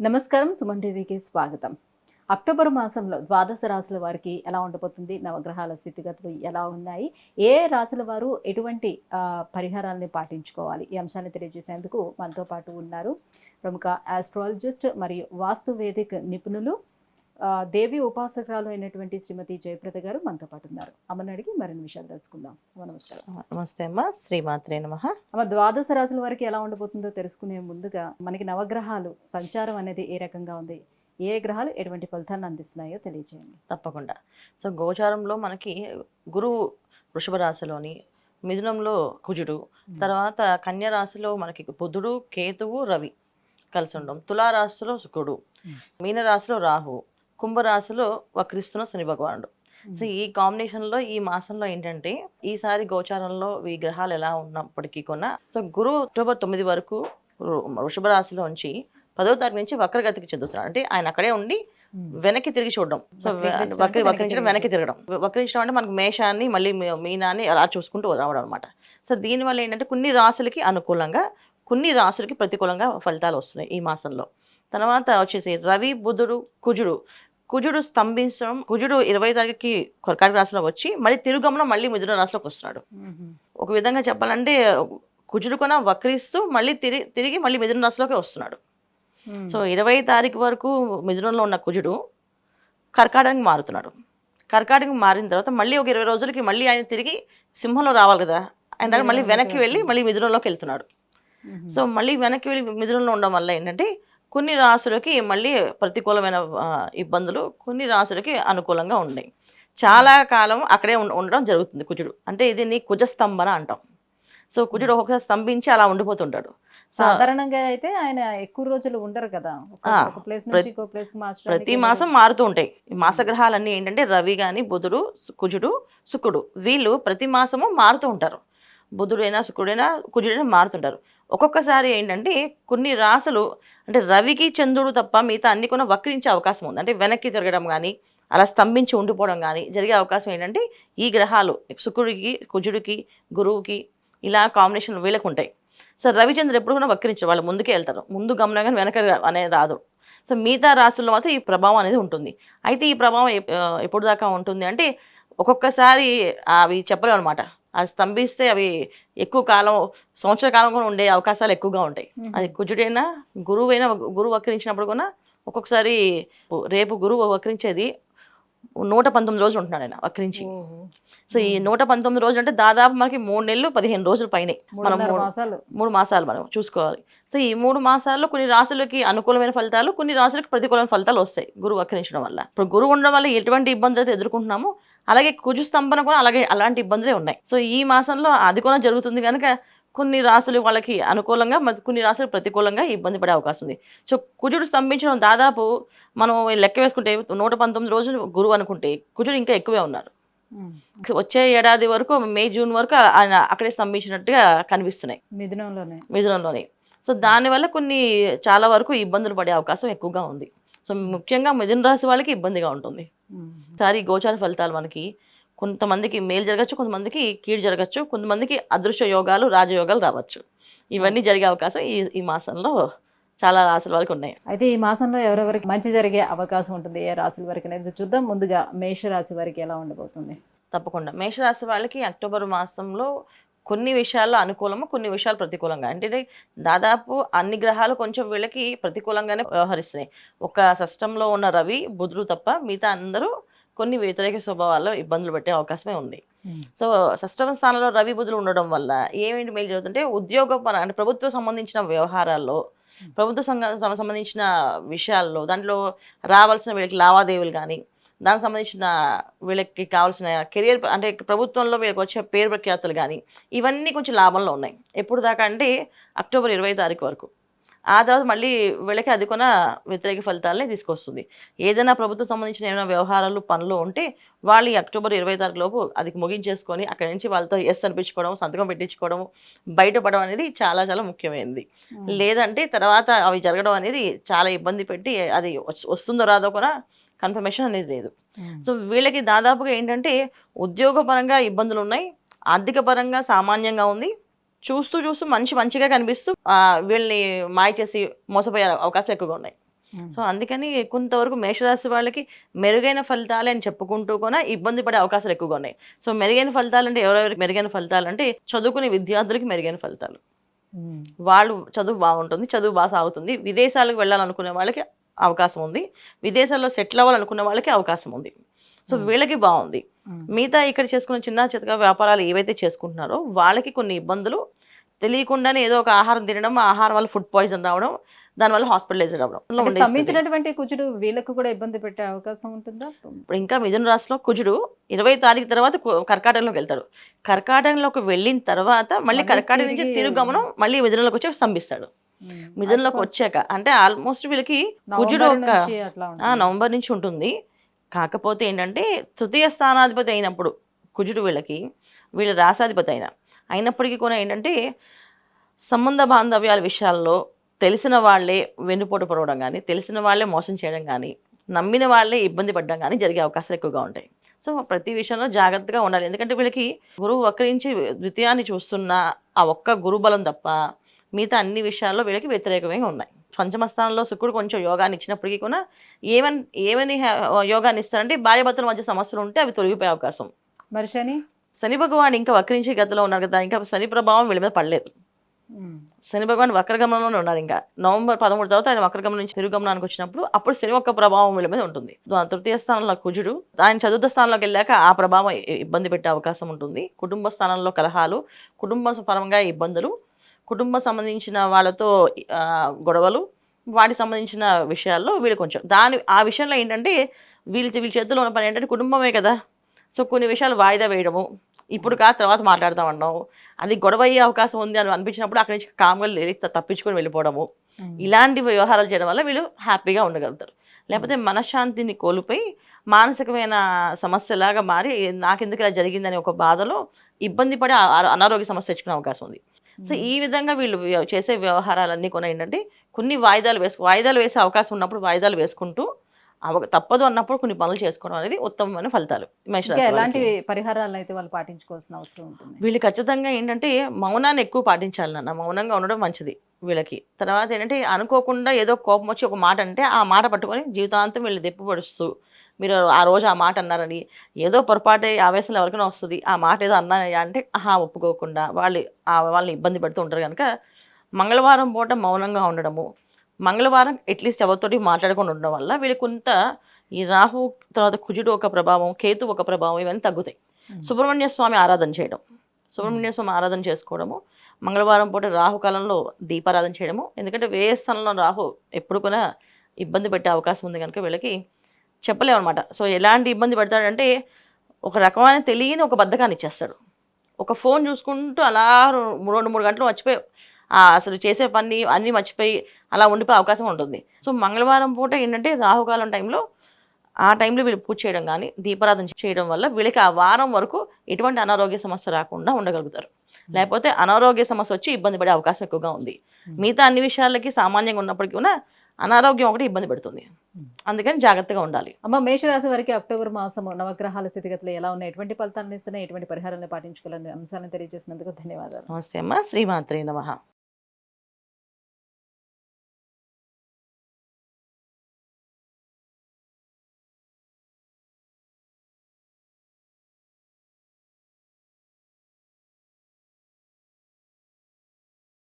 నమస్కారం. సుమన్ టీవీకి స్వాగతం. అక్టోబర్ మాసంలో ద్వాదశ రాశుల వారికి ఎలా ఉండబోతుంది? నవగ్రహాల స్థితిగతులు ఎలా ఉన్నాయి? ఏ రాశుల వారు ఎటువంటి పరిహారాలని పాటించుకోవాలి? ఈ అంశాన్ని తెలియజేసేందుకు మనతో పాటు ఉన్నారు ప్రముఖ ఆస్ట్రాలజిస్ట్ మరియు వాస్తు వేదిక నిపుణులు దేవి ఉపాసకురాలు అయినటువంటి శ్రీమతి జయప్రద గారు మనతో పాటు ఉన్నారు. అమ్మని అడిగి మరిన్ని విషయాలు తెలుసుకుందాం. నమస్కారం. నమస్తే అమ్మ. శ్రీమాత్రే నమః. అమ్మ, ద్వాదశ రాశుల వారికి ఎలా ఉండబోతుందో తెలుసుకునే ముందుగా మనకి నవగ్రహాలు సంచారం అనేది ఏ రకంగా ఉంది, ఏ గ్రహాలు ఎటువంటి ఫలితాలను అందిస్తున్నాయో తెలియజేయండి. తప్పకుండా. సో గోచారంలో మనకి గురువు వృషభ రాశిలోని, మిథునంలో కుజుడు, తర్వాత కన్య రాశిలో మనకి బుధుడు, కేతువు, రవి కలిసి ఉండడం, తులారాశిలో శుక్రుడు, మీనరాశిలో రాహు, కుంభరాశిలో వక్రిస్తున్న శని భగవానుడు. సో ఈ కాంబినేషన్లో ఈ మాసంలో ఏంటంటే ఈసారి గోచారంలో ఈ గ్రహాలు ఎలా ఉన్నప్పటికీ కూడా సో గురువు అక్టోబర్ 9 వరకు వృషభ రాశిలో ఉంచి 10వ తారీఖు నుంచి వక్రగతికి చెందుతున్నాడు. అంటే ఆయన అక్కడే ఉండి వెనక్కి తిరిగి చూడడం. సో వక్రించడం, వెనక్కి తిరగడం. వక్రించడం అంటే మనకు మేషాన్ని మళ్ళీ మీనాన్ని అలా చూసుకుంటూ రావడం అనమాట. సో దీనివల్ల ఏంటంటే కొన్ని రాశులకి అనుకూలంగా, కొన్ని రాశులకి ప్రతికూలంగా ఫలితాలు వస్తున్నాయి ఈ మాసంలో. తర్వాత వచ్చేసి రవి, బుధుడు, కుజుడు స్తంభించడం. కుజుడు 20 తారీఖుకి కర్కాటక రాశిలో వచ్చి మళ్ళీ తిరుగమనం మళ్ళీ మిథున రాశిలోకి వస్తున్నాడు. ఒక విధంగా చెప్పాలంటే కుజుడు కూడా వక్రిస్తూ మళ్ళీ తిరిగి మళ్ళీ మిథున రాశిలోకి వస్తున్నాడు. సో 20 తారీఖు వరకు మిథునంలో ఉన్న కుజుడు కర్కాటకానికి మారుతున్నాడు. కర్కాటకం మారిన తర్వాత మళ్ళీ ఒక 20 రోజులకి మళ్ళీ ఆయన తిరిగి సింహంలో రావాలి కదా, ఆయన దగ్గర మళ్ళీ వెనక్కి వెళ్ళి మళ్ళీ మిథునంలోకి వెళ్తున్నాడు. సో మళ్ళీ వెనక్కి వెళ్ళి మిథునంలో ఉండడం వల్ల ఏంటంటే కొన్ని రాశులకి మళ్ళీ ప్రతికూలమైన ఇబ్బందులు, కొన్ని రాశులకి అనుకూలంగా ఉన్నాయి. చాలా కాలం అక్కడే ఉండడం జరుగుతుంది కుజుడు. అంటే ఇది నీ కుజస్తంభన అంటాం. సో కుజుడు ఒక్కొక్కసారి స్తంభించి అలా ఉండిపోతుంటాడు. సాధారణంగా అయితే ఆయన ఎక్కువ రోజులు ఉండరు కదా, ప్రతి మాసం మారుతూ ఉంటాయి. మాసగ్రహాలన్నీ ఏంటంటే రవి కానీ, బుధుడు, కుజుడు, శుక్రుడు వీళ్ళు ప్రతి మాసము మారుతూ ఉంటారు. బుధుడైనా, శుక్రుడైనా, కుజుడైనా మారుతుంటారు. ఒక్కొక్కసారి ఏంటంటే కొన్ని రాశులు అంటే రవికి, చంద్రుడు తప్ప మిగతా అన్ని కూడా వక్రించే అవకాశం ఉంది. అంటే వెనక్కి తిరగడం కానీ, అలా స్తంభించి ఉండిపోవడం కానీ జరిగే అవకాశం ఏంటంటే ఈ గ్రహాలు శుక్రుడికి, కుజుడికి, గురువుకి ఇలా కాంబినేషన్ వీళ్ళకు ఉంటాయి. సో రవిచంద్రుడు ఎప్పుడు కూడా వక్రించారు, వాళ్ళు ముందుకే వెళ్తారు. ముందు గమనం కానీ వెనక అనేది రాదు. సో మిగతా రాశుల్లో మాత్రం ఈ ప్రభావం అనేది ఉంటుంది. అయితే ఈ ప్రభావం ఎప్పుడు దాకా ఉంటుంది అంటే ఒక్కొక్కసారి అవి చెప్పలేము అనమాట. అది స్తంభిస్తే అవి ఎక్కువ కాలం, సంవత్సర కాలం కూడా ఉండే అవకాశాలు ఎక్కువగా ఉంటాయి. అది కుజుడైనా, గురువు వక్రించినప్పుడు కూడా ఒక్కొక్కసారి రేపు గురువు వక్రించేది 119 రోజులు ఉంటున్నాడు ఆయన వక్రించి. సో ఈ 119 రోజులు అంటే దాదాపు మనకి 3 నెలలు 15 రోజుల పైనే, మనం 3 మాసాలు మనం చూసుకోవాలి. సో ఈ 3 మాసాల్లో కొన్ని రాశులకి అనుకూలమైన ఫలితాలు, కొన్ని రాశులకి ప్రతికూలమైన ఫలితాలు వస్తాయి గురువు వక్రించడం వల్ల. ఇప్పుడు గురువు ఉండడం వల్ల ఎటువంటి ఇబ్బందులు అయితే ఎదుర్కొంటున్నామో అలాగే కుజు స్తంభన కూడా అలాంటి ఇబ్బందులే ఉన్నాయి. సో ఈ మాసంలో అది కూడా జరుగుతుంది కనుక కొన్ని రాశులు వాళ్ళకి అనుకూలంగా, కొన్ని రాశులు ప్రతికూలంగా ఇబ్బంది పడే అవకాశం ఉంది. సో కుజుడు స్తంభించడం దాదాపు మనం లెక్క వేసుకుంటే 119 రోజులు గురువు అనుకుంటే కుజుడు ఇంకా ఎక్కువే ఉన్నారు. వచ్చే ఏడాది వరకు మే, జూన్ వరకు ఆయన అక్కడే స్తంభించినట్టుగా కనిపిస్తున్నాయి మిథునంలోనే. సో దానివల్ల చాలా వరకు ఇబ్బందులు పడే అవకాశం ఎక్కువగా ఉంది. సో ముఖ్యంగా మిథున రాశి వాళ్ళకి ఇబ్బందిగా ఉంటుంది. సారి గోచార ఫలితాలు మనకి కొంతమందికి మేలు జరగచ్చు, కొంతమందికి కీడు జరగచ్చు, కొంతమందికి అదృశ్య యోగాలు, రాజయోగాలు రావచ్చు. ఇవన్నీ జరిగే అవకాశం ఈ మాసంలో చాలా రాశుల వాళ్ళకి ఉన్నాయి. అయితే ఈ మాసంలో ఎవరెవరికి మంచి జరిగే అవకాశం ఉంటుంది, ఏ రాశుల వరకు అనేది చూద్దాం. ముందుగా మేషరాశి వారికి ఎలా ఉండబోతుంది? తప్పకుండా. మేషరాశి వాళ్ళకి అక్టోబర్ మాసంలో కొన్ని విషయాల్లో అనుకూలము, కొన్ని విషయాలు ప్రతికూలంగా. అంటే దాదాపు అన్ని గ్రహాలు కొంచెం వీళ్ళకి ప్రతికూలంగానే వ్యవహరిస్తున్నాయి. ఒక షష్టంలో ఉన్న రవి, బుధుడు తప్ప మిగతా అందరూ కొన్ని వ్యతిరేక స్వభావాల్లో ఇబ్బందులు పెట్టే అవకాశమే ఉంది. సో షష్టమ స్థానంలో రవి, బుధులు ఉండడం వల్ల ఏమేంటి మేలు జరుగుతుంటే ఉద్యోగపర అంటే ప్రభుత్వం సంబంధించిన వ్యవహారాల్లో, ప్రభుత్వ సంబంధించిన విషయాల్లో, దాంట్లో రావాల్సిన వీళ్ళకి లావాదేవీలు కానీ, దానికి సంబంధించిన వీళ్ళకి కావాల్సిన కెరియర్ అంటే ప్రభుత్వంలో వీళ్ళకి వచ్చే పేరు ప్రఖ్యాతులు కానీ ఇవన్నీ కొంచెం లాభంలో ఉన్నాయి. ఎప్పుడు దాకా అంటే అక్టోబర్ 20 తారీఖు వరకు. ఆ తర్వాత మళ్ళీ వీళ్ళకి అది కూడా వ్యతిరేక ఫలితాలనే తీసుకొస్తుంది. ఏదైనా ప్రభుత్వం సంబంధించిన ఏమైనా వ్యవహారాలు, పనులు ఉంటే వాళ్ళు ఈ అక్టోబర్ 20 తారీఖు లోపు అది ముగించేసుకొని అక్కడి నుంచి వాళ్ళతో ఎస్ అనిపించుకోవడం, సంతకం పెట్టించుకోవడం, బయటపడడం అనేది చాలా చాలా ముఖ్యమైనది. లేదంటే తర్వాత అవి జరగడం అనేది చాలా ఇబ్బంది పెట్టి అది వస్తుందో రాదో కూడా కన్ఫర్మేషన్ అనేది లేదు. సో వీళ్ళకి దాదాపుగా ఏంటంటే ఉద్యోగపరంగా ఇబ్బందులు ఉన్నాయి, ఆర్థిక పరంగా సామాన్యంగా ఉంది, చూస్తూ మంచిగా కనిపిస్తూ వీళ్ళని మాయ చేసి మోసపోయే అవకాశాలు ఎక్కువగా ఉన్నాయి. సో అందుకని కొంతవరకు మేషరాశి వాళ్ళకి మెరుగైన ఫలితాలే అని చెప్పుకుంటూ కూడా ఇబ్బంది పడే అవకాశాలు ఎక్కువగా ఉన్నాయి. సో మెరుగైన ఫలితాలు అంటే ఎవరెవరికి మెరుగైన ఫలితాలు అంటే చదువుకునే విద్యార్థులకి మెరుగైన ఫలితాలు. వాళ్ళు చదువు బాగుంటుంది, చదువు బాగా సాగుతుంది. విదేశాలకు వెళ్ళాలనుకునే వాళ్ళకి అవకాశం ఉంది, విదేశాల్లో సెటిల్ అవ్వాలనుకునే వాళ్ళకి అవకాశం ఉంది. సో వీళ్ళకి బాగుంది. మిగతా ఇక్కడ చేసుకున్న చిన్న చితక వ్యాపారాలు ఏవైతే చేసుకుంటున్నారో వాళ్ళకి కొన్ని ఇబ్బందులు తెలియకుండానే ఏదో ఒక ఆహారం తినడం, ఆ ఆహారం వల్ల ఫుడ్ పాయిజన్ రావడం, దానివల్ల హాస్పిటలైజ్ అవ్వడం స్తంభించినటువంటి కుజుడు వీళ్ళకు కూడా ఇబ్బంది పెట్టే అవకాశం ఉంటుందా? ఇప్పుడు ఇంకా మిథున రాశిలో కుజుడు 20 తారీఖు తర్వాత కర్కాటకంలోకి వెళ్తాడు. కర్కాటకంలోకి వెళ్ళిన తర్వాత మళ్ళీ కర్కాటక నుంచి తిరుగమనం మళ్ళీ మిథునంలోకి వచ్చి స్తంభిస్తాడు. మిథునంలోకి వచ్చాక అంటే ఆల్మోస్ట్ వీళ్ళకి కుజుడు ఒక నవంబర్ నుంచి ఉంటుంది. కాకపోతే ఏంటంటే తృతీయ స్థానాధిపతి అయినప్పుడు కుజుడు వీళ్ళ రాశాధిపతి అయినప్పటికీ కూడా ఏంటంటే సంబంధ బాంధవ్యాల విషయాల్లో తెలిసిన వాళ్ళే వెన్నుపోటు పడవడం కానీ, తెలిసిన వాళ్ళే మోసం చేయడం కానీ, నమ్మిన వాళ్ళే ఇబ్బంది పడడం కానీ జరిగే అవకాశాలు ఎక్కువగా ఉంటాయి. సో ప్రతి విషయంలో జాగ్రత్తగా ఉండాలి. ఎందుకంటే వీళ్ళకి గురువు వక్రించి ద్వితీయాన్ని చూస్తున్న ఆ ఒక్క గురుబలం తప్ప మిగతా అన్ని విషయాల్లో వీళ్ళకి వ్యతిరేకమే ఉన్నాయి. పంచమ స్థానంలో శుక్రుడు కొంచెం యోగాన్ని ఇచ్చినప్పటికీ కూడా ఏమని యోగాన్ని ఇస్తారంటే భార్యాభర్తల మధ్య సమస్యలు ఉంటే అవి తొలగిపోయే అవకాశం. మరి శని భగవాన్ ఇంకా వక్రించి గతిలో ఉన్నారు కదా, ఇంకా శని ప్రభావం వీళ్ళ మీద పడలేదు. శని భగవాన్ వక్రగమనంలోనే ఉన్నారు. ఇంకా నవంబర్ 13 తర్వాత ఆయన వక్రగమనం నుంచి తిరుగమనానికి వచ్చినప్పుడు అప్పుడు శని యొక్క ప్రభావం వీళ్ళ మీద ఉంటుంది. తృతీయ స్థానంలో కుజుడు ఆయన చతుర్థ స్థానంలోకి వెళ్ళాక ఆ ప్రభావం ఇబ్బంది పెట్టే అవకాశం ఉంటుంది. కుటుంబ స్థానంలో కలహాలు, కుటుంబ పరంగా ఇబ్బందులు, కుటుంబం సంబంధించిన వాళ్ళతో గొడవలు, వాటికి సంబంధించిన విషయాల్లో వీళ్ళు కొంచెం ఆ విషయంలో ఏంటంటే వీళ్ళ చేతిలో ఉన్న పని ఏంటంటే కుటుంబమే కదా. సో కొన్ని విషయాలు వాయిదా వేయడము, ఇప్పుడు కాదు తర్వాత మాట్లాడతామన్నావు, అది గొడవ అయ్యే అవకాశం ఉంది అని అనిపించినప్పుడు అక్కడి నుంచి కామ్గా తప్పించుకొని వెళ్ళిపోవడము, ఇలాంటి వ్యవహారాలు చేయడం వల్ల వీళ్ళు హ్యాపీగా ఉండగలుగుతారు. లేకపోతే మనశ్శాంతిని కోల్పోయి మానసికమైన సమస్యలాగా మారి నాకెందుకు ఇలా జరిగిందని ఒక బాధలో ఇబ్బంది పడి అనారోగ్య సమస్య తెచ్చుకునే అవకాశం ఉంది. సో ఈ విధంగా వీళ్ళు చేసే వ్యవహారాలన్నీ కూడా ఏంటంటే కొన్ని వాయిదాలు వేసే అవకాశం ఉన్నప్పుడు వాయిదాలు వేసుకుంటూ తప్పదు అన్నప్పుడు కొన్ని పనులు చేసుకోవడం అనేది ఉత్తమమైన ఫలితాలు. ఎలాంటి పరిహారాలు అయితే వాళ్ళు పాటించుకోవాల్సిన అవసరం ఉంటుంది? వీళ్ళు ఖచ్చితంగా ఏంటంటే మౌనాన్ని ఎక్కువ పాటించాలి నాన్న. మౌనంగా ఉండడం మంచిది వీళ్ళకి. తర్వాత ఏంటంటే అనుకోకుండా ఏదో కోపం వచ్చి ఒక మాట అంటే ఆ మాట పట్టుకొని జీవితాంతం వీళ్ళు దెప్పుపడుస్తూ మీరు ఆ రోజు ఆ మాట అన్నారని ఏదో పొరపాటు ఆవేశంలో ఎవరికైనా వస్తుంది, ఆ మాట ఏదో అన్నాయా అంటే ఒప్పుకోకుండా వాళ్ళని ఇబ్బంది పెడుతూ ఉంటారు. కనుక మంగళవారం పూట మౌనంగా ఉండడము, మంగళవారం అట్లీస్ట్ ఎవరితోటి మాట్లాడకుండా ఉండడం వల్ల వీళ్ళు కొంత ఈ రాహు తర్వాత కుజుడు ఒక ప్రభావం, కేతు ఒక ప్రభావం ఇవన్నీ తగ్గుతాయి. సుబ్రహ్మణ్య స్వామి ఆరాధన చేయడం, సుబ్రహ్మణ్య స్వామి ఆరాధన చేసుకోవడము, మంగళవారం పూట రాహుకాలంలో దీపారాధన చేయడము. ఎందుకంటే వ్యయ స్థానంలో రాహు ఎప్పుడు కూడా ఇబ్బంది పెట్టే అవకాశం ఉంది కనుక వీళ్ళకి చెప్పలేము అనమాట. సో ఎలాంటి ఇబ్బంది పెడతాడంటే ఒక రకమైన తెలియని ఒక బద్ధకాన్ని ఇచ్చేస్తాడు. ఒక ఫోన్ చూసుకుంటూ అలా 2-3 గంటలు మర్చిపోయి అసలు చేసే పని అన్నీ మర్చిపోయి అలా ఉండిపోయే అవకాశం ఉంటుంది. సో మంగళవారం పూట ఏంటంటే రాహుకాలం టైంలో ఆ టైంలో వీళ్ళు పూజ చేయడం కానీ దీపారాధన చేయడం వల్ల వీళ్ళకి ఆ వారం వరకు ఎటువంటి అనారోగ్య సమస్య రాకుండా ఉండగలుగుతారు. లేకపోతే అనారోగ్య సమస్య వచ్చి ఇబ్బంది పడే అవకాశం ఎక్కువగా ఉంది. మిగతా అన్ని విషయాలకి సామాన్యంగా ఉన్నప్పటికీ కూడా అనారోగ్యం ఒకటి ఇబ్బంది పెడుతుంది. అందుకని జాగ్రత్తగా ఉండాలి. అమ్మ, మేషరాశి వారికి అక్టోబర్ మాసము నవగ్రహాల స్థితిగతులు ఎలా ఉన్నాయి, ఎటువంటి ఫలితాలను ఇస్తున్నాయి, ఎటువంటి పరిహారాలను పాటించుకోవాలని అంశాలను తెలియజేసినందుకు ధన్యవాదాలు. నమస్తే అమ్మ. శ్రీమాత్రే నమః.